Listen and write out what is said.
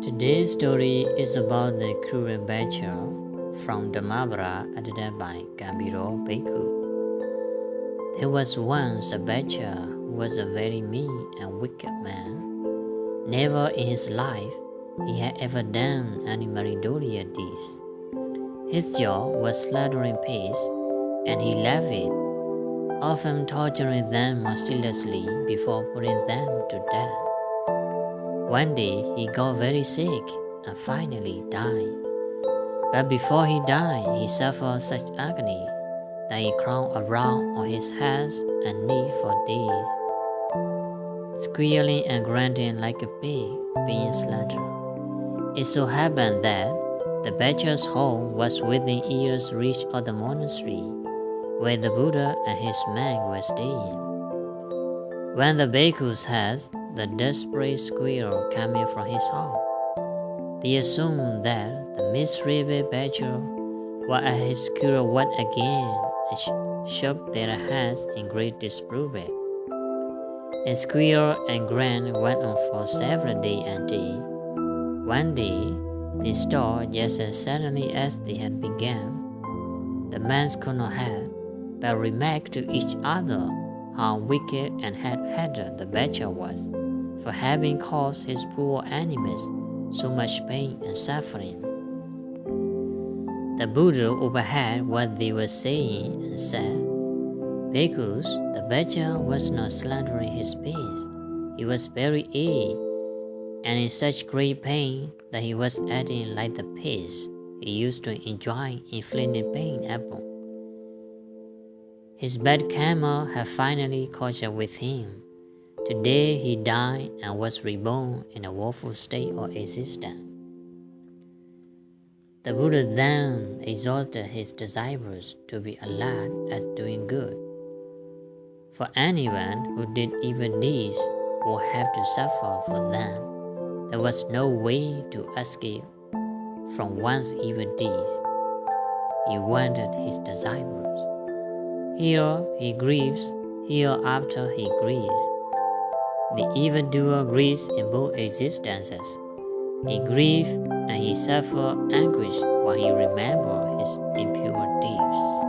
Today's story is about the cruel badger from the Mahabharata edited by Gambhiro Bhikkhu. There was once a badger who was a very mean and wicked man. Never in his life he had ever done any meritorious deeds. His job was slaughtering pigs, and he loved it, often torturing them mercilessly before putting them to death. One day he got very sick and finally died. But before he died, he suffered such agony that he crawled around on his hands and knees for days, squealing and grunting like a pig being slaughtered. It so happened that the badger's home was within ear's reach of the monastery where the Buddha and his monk were staying. When the bhikkhus heard the desperate squeal coming from his home, they assumed that the miserable badger was at his cruel work again and shook their heads in great disapproval. And squeal and grunt went on for several days until one day they stopped just as suddenly as they had begun. The monks could not help but remark to each other how wicked and hard-headed the badger was for having caused his poor animals so much pain and suffering. The Buddha overheard what they were saying and said, "Bhikkhus, the badger was not slaughtering his pigs. He was very ill and in such great pain that he was acting like the pigs he used to enjoy inflicting pain upon. His bad karma had finally caught up with him. Today he died and was reborn in a woeful state of existence." The Buddha then exhorted his disciples to be alert as doing good. For anyone who did evil deeds would have to suffer for them. There was no way to escape from one's evil deeds. He warned his disciples. Here he grieves, hereafter he grieves. The evil-doer grieves in both existences. He grieves and he suffers anguish while he remembers his impure deeds.